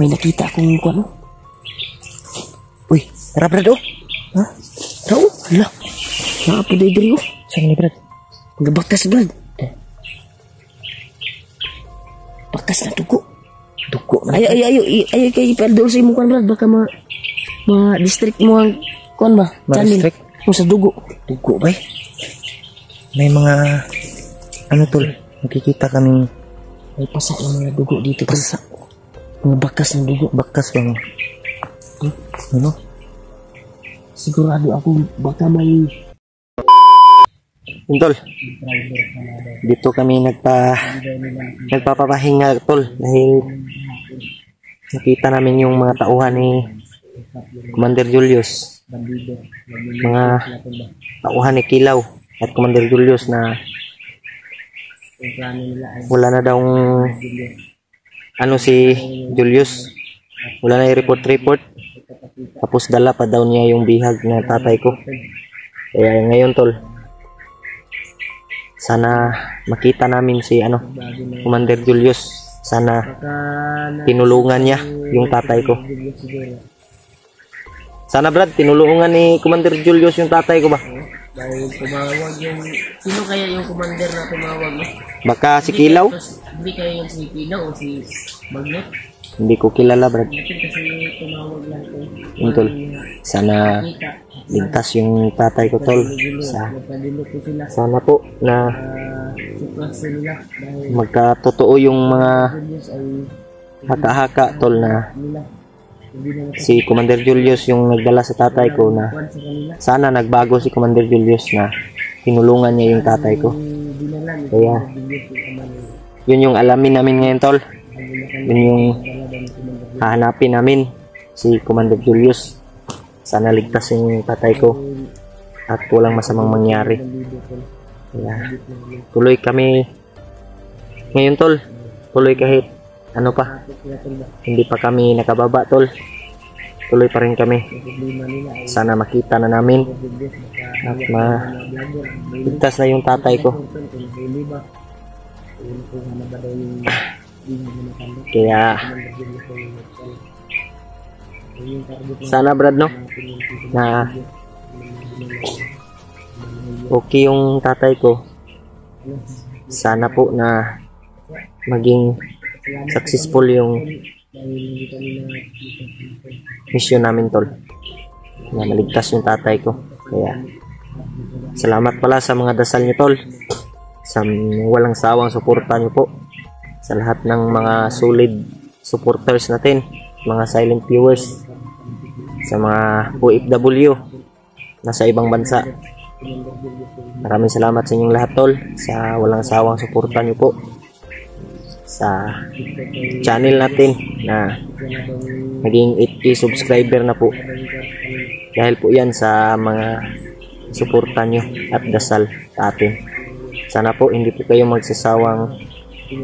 May nakita akong ano. Uy, tara Brad oh. Ha? Tara oh. Hala. Nakapuday diri oh. Saan ni Brad? Nagabaktas Brad. Bakas na dugo. Dugo. Ay kay iperdol sa imo kan Brad. Baka ma-district mo ang kuan ba? Ma-district? Mo sa dugo. Dugo ba? May mga ano tol, nakikita kaming may pasak ng mga dugo dito. Pasak. Mga bakas ng dugo. Bakas ba mo? Ano? Sigurado ako baka may Tol, dito kami nagpapapahinga tol dahil nakita namin yung mga tauhan ni Commander Julius, mga tauhan ni Kilaw at Commander Julius na wala na daw ano si Julius, wala na i-report tapos dala pa daw niya yung bihag na tatay ko. Kaya ngayon tol, sana makita namin si Commander Julius. Sana tinulungan niya yung tatay ko. Sana Brad, tinulungan ni Commander Julius yung tatay ko ba? Dahil tumawag yung... Sino kaya yung commander na tumawag mo? Baka si Kilaw? Hindi kaya yung si Kilaw o si Magnet? Hindi ko kilala Brad. Kasi tumawag lang Tol, sana ligtas yung tatay ko tol. Sana po na magkatotoo yung mga haka-haka tol na si Commander Julius yung nagdala sa tatay ko, na sana nagbago si Commander Julius na tinulungan niya yung tatay ko. Kaya yun yung alamin namin ngayon tol. Yun yung hahanapin namin, si Commander Julius. Sana ligtas yung tatay ko at walang masamang mangyari. Kaya tuloy kami ngayon tol, tuloy kahit ano pa, hindi pa kami nakababa tol, tuloy pa rin kami. Sana makita na namin at ligtas na yung tatay ko. Kaya sana Brad no, na okay yung tatay ko. Sana po na maging successful yung mission namin tol, na maligtas yung tatay ko. Kaya salamat pala sa mga dasal niyo tol, sa walang sawang suporta niyo po, sa lahat ng mga solid supporters natin, mga silent viewers, sa mga OFW nasa ibang bansa. Maraming salamat sa inyong lahat tol, sa walang sawang suporta niyo po sa channel natin, na naging 8K subscriber na po. Dahil po yan sa mga suporta nyo at dasal sa atin. Sana po hindi po kayo magsasawang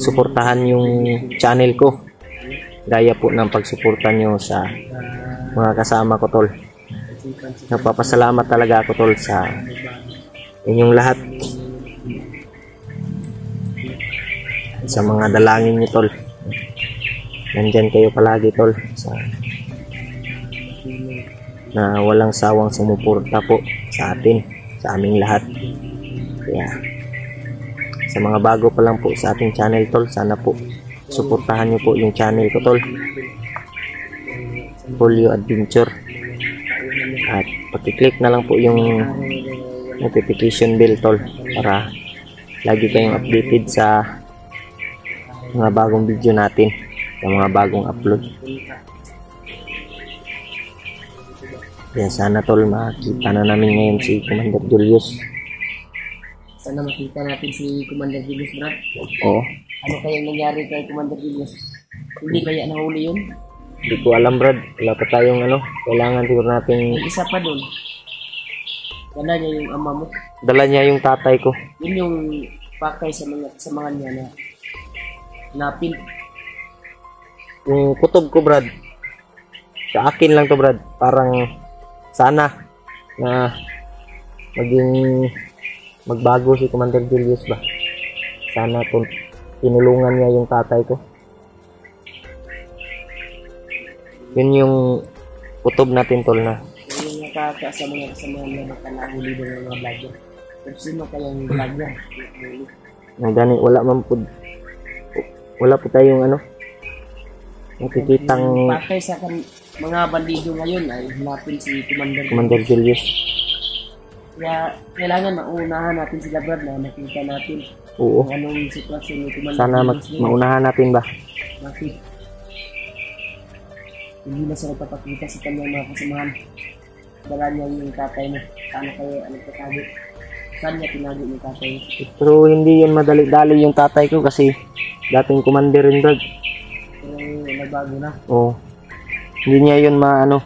suportahan yung channel ko, gaya po ng pagsuporta nyo sa mga kasama ko tol. Nagpapasalamat talaga ako tol sa inyong lahat, sa mga dalangin nyo tol. Nandyan kayo palagi tol, na walang sawang sumuporta po sa atin, sa aming lahat. Kaya sa mga bago pa lang po sa ating channel tol, sana po suportahan nyo po yung channel ko tol, Julio Adventure, at pati-click na lang po yung notification bell tol, para lagi kayong updated sa mga bagong video natin, sa mga bagong upload. Kaya sana tol makita na namin ngayon si Commander Julius. Sana makita natin si Commander Julius Brad. Oo. Ano kaya nangyari kay Commander Julius? Hindi kaya nahuli yun? Hindi ko alam Brad, wala pa tayong kailangan siguro natin. May isa pa dun, dala niya yung ama mo, Dala niya yung tatay ko. yun yung pakay sa mga niya na napin. Yung kutob ko Brad, sa akin lang to Brad, parang sana na magbago si Commander Julius ba. Sana tinulungan niya yung tatay ko. Yun yung kutob natin tol na. Yung nakakasama na makalahuli ng mga vlogger. Pero sino kayang vlogger? Gani, wala po tayong ano, nakikitang Patay sa mga bandido ngayon ay hanapin si Commander Julius. Kaya kailangan maunahan natin sila Brad na makita natin Oo. kung anong sitwasyon ni Commander Sana Julius ngayon. maunahan natin ba? Bakit? Hindi na siya nagpapakita sa kanyang mga kasamahan. Dala niya yung tatay mo. Paano kayo nagtatago? Saan niya tinago yung tatay mo? Pero hindi yun madali-dali yung tatay ko kasi dating commander rin Brad. Pero nagbago na. Oo. Hindi niya yun maano.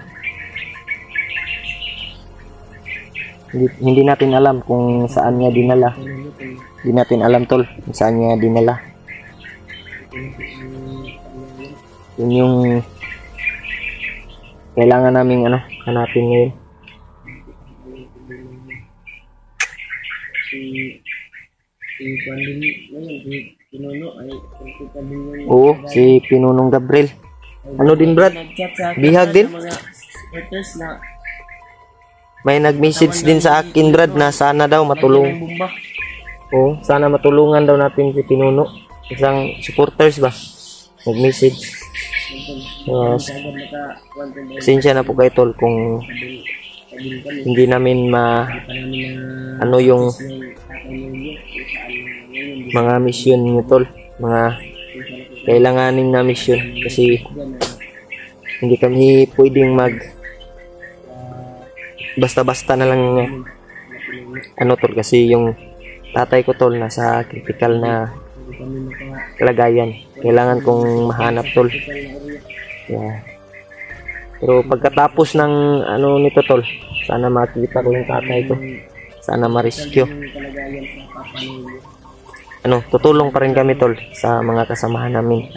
Hindi natin alam kung saan niya dinala. Hindi natin alam tol kung saan niya dinala. Yun yung kailangan naming ano, hanapin ngayon. Si Pandin ngayon, si Pinuno ay kita din yung Oo, si Pinunong Gabriel. Ano din Brad? Bihag din? mga supporters na May nag-message din sa akin Brad na sana daw matulong. bomba. Oo, sana matulungan daw natin si Pinuno. Isang supporters ba? Nag-message. Pasensya na po kayo tol kung hindi namin ano yung mga mission nyo tol, mga kailanganin na mission kasi hindi kami pwedeng basta-basta na lang ano tol kasi yung tatay ko tol nasa critical na kalagayan, kailangan kong mahanap tol. Yeah. Pero pagkatapos ng ano nito tol, sana makita ko yung tatay ko, sana ma-rescue. Ano, tutulong pa rin kami tol sa mga kasamahan namin,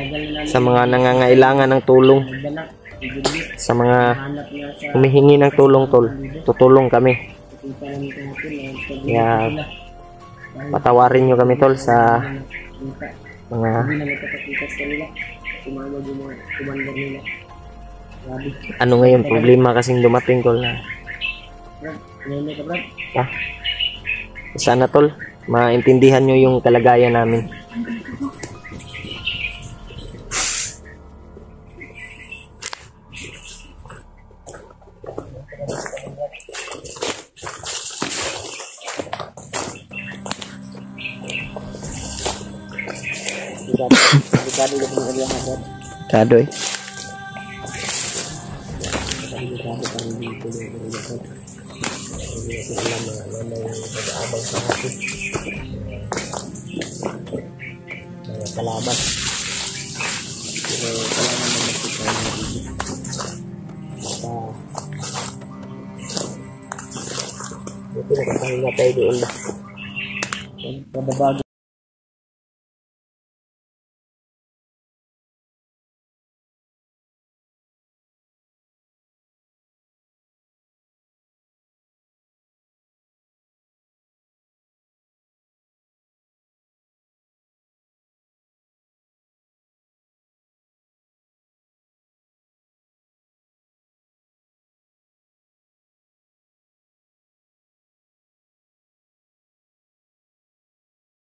sa mga nangangailangan ng tulong, sa mga humihingi ng tulong tol, tutulong kami. Kaya patawarin nyo kami tol sa mga ano ngayon problema kasing dumating tol na sana tol maintindihan nyo yung kalagayan namin. Kadoy. Kalaban. Ito na kapahinga tayo doon ba? Pagbabago.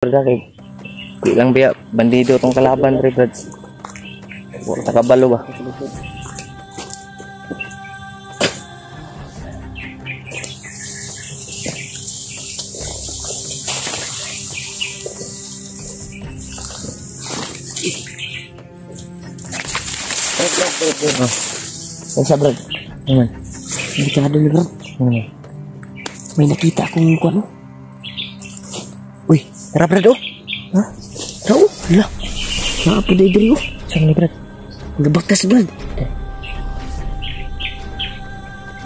Di lang biya bandido tong kalaban re brads. Takabalo ba? Sa brad. Aman. Delikado ni Brad. May nakita akong kuwan. Uy, tara Brad oh. Ha? Tara oh. Hala. Naapo na idri oh. Saan ni Brad? Nagabakas Brad.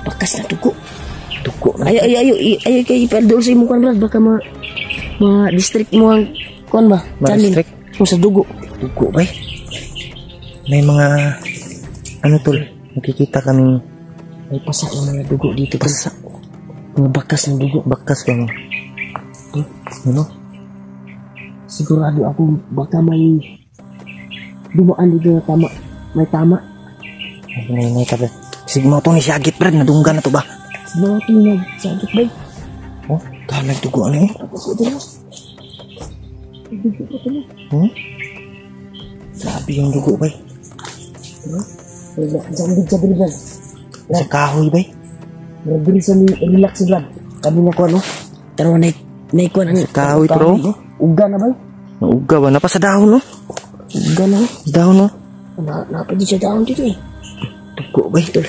Bakas na tuko. Tuko na. Ay kay ipadol sa imong kuwan Brad. Baka ma-district mo ang kuwan ba? Ma-district? Kung sa dugo. Tuko ba? May mga ano tol, nakikita kaming may pasak ng mga dugo dito. pasak. Mga bakas ng dugo. Bakas ba mo? Ano? Sigurado ako baka may dumaan dito na tama. May tama. Hinay ka, Brad. Sigmo to ni Syagit, Brad. Nadunggan na to ba? Sino ako yung nagsagit ba? Oh, kalag dugo ano eh. Tapos ito na. Dugo ito na. Grabe yung dugo, bay. Jambig ka dali, Brad. Sa kahoy, bay. Dili sa ni relax si Brad. Kami na ko ano. Pero naikuan ang kahoy, bro. Uga na ba? Nauga ba? Napa sa dahon, no? Uga na. Dahon, no? Napa di sa dahon dito eh. Dugo, bay. Tol.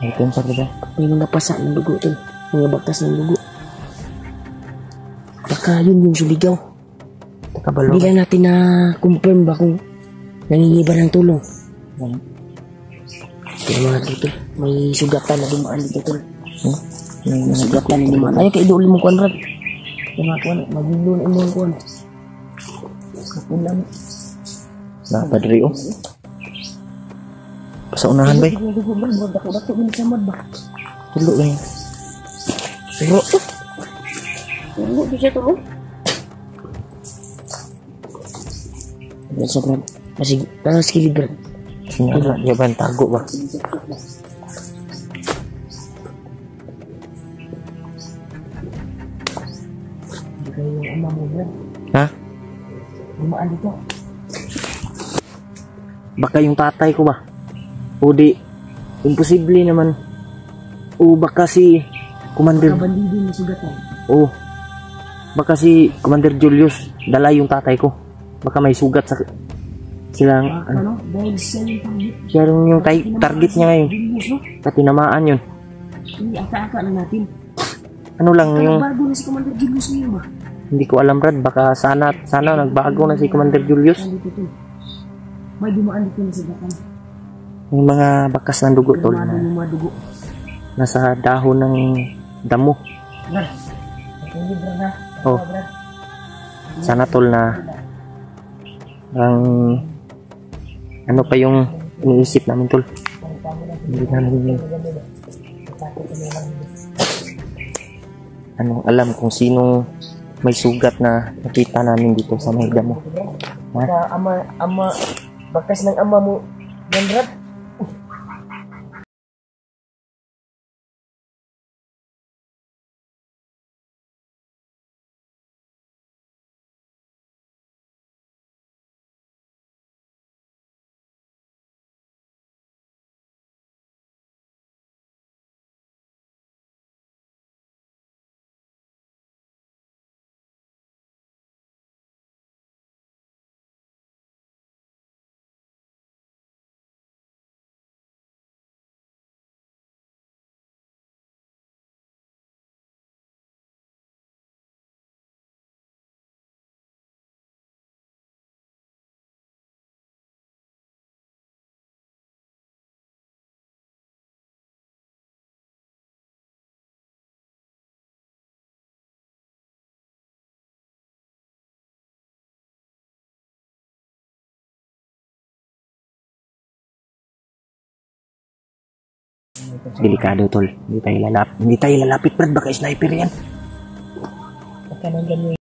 Ito yung pa, ba? May mga pasa ng dugo tol. Mga bakas ng dugo. Baka yun yung suligaw. Takabalo. Hindi lang natin na confirm ba kung nangingi ba ng tulong. Kaya mga dito, may sugatan na dumaan dito tol. May sugatan na dumaan. Ayaw kaya idouli mo kuwan Brad. Kaya mga kuwan, magilo na imong kuwan. Kapunan. Napadri, oh. Sa unahan, bay. Dugo Brad, dako-dako yun sa mad ba? Tulo, bay. Pero, tulo di siya tulo. Brad sa Brad. Masig, nasa skilid Brad. Sinala, di ba? Tago ba? Hindi kayo yung ama mo Brad. Ha? Dumaan dito. Baka yung tatay ko ba? O di, imposible naman. O baka si Commander... Kabandin na sugatan. O, baka si Commander Julius, dala yung tatay ko. Baka may sugat sa... Silang... Ano? Dahil siya yung target. Siya yung target niya ngayon. Katinamaan yun. Hindi, aka-aka na natin. Ano lang yung... Bago na si Commander Julius niyo ba? Hindi ko alam, Brad. Baka sana nagbago na si Commander Julius. May dumaan dito na sugatan. Yung mga bakas ng dugo, tol. Dumaan yung mga dugo. Nasa dahon ng damo. Brad, hindi Brad ha? Oh. Brad. Sana, tol, na ang ano pa yung iniisip namin, tol. Hindi namin anong alam kung sino may sugat na nakita namin dito sa may damo. Baka bakas ng ama mo yan Brad. Delikado, tol. Hindi tayo lalapit, Brad. Baka sniper yan. Baka nang ganyan.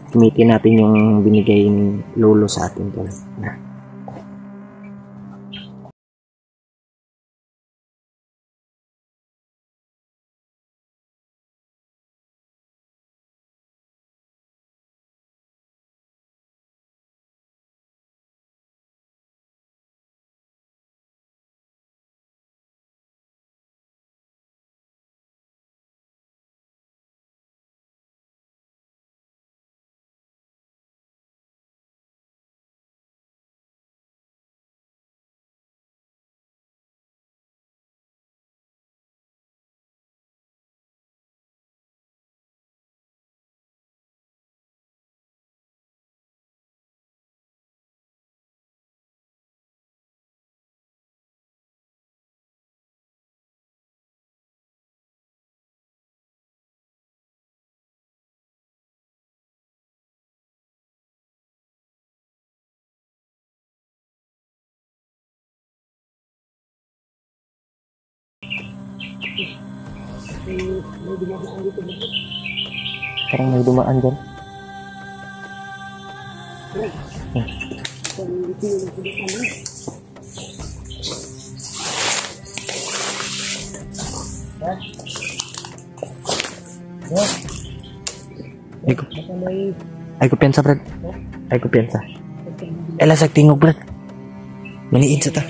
Gamitin natin yung binigay ni Lolo sa atin, tol. Na Parang may dumaan dyan. Ay ko piensa, Brad. Ay ko piensa. Elasag tingog, Brad. Maniid sa ta.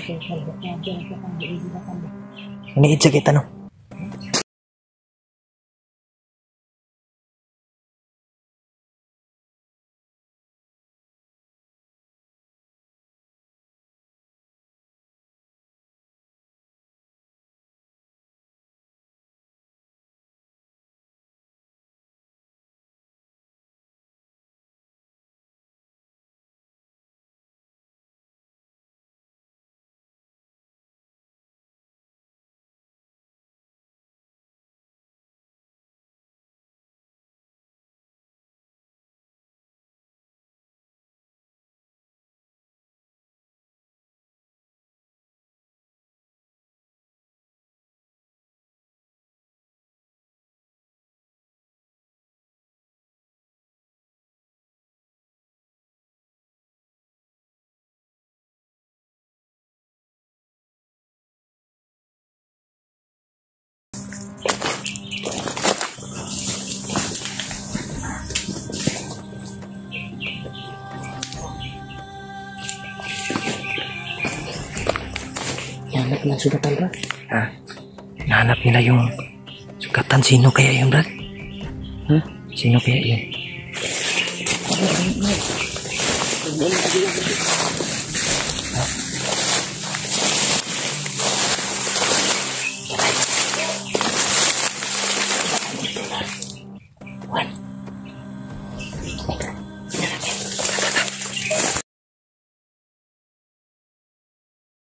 Maniid sa kita, no? Nahanap ng sugatan, Brad. Ha? Nahanap nila yung sugatan. Sino kaya yun, Brad? Ha? Sino kaya yun?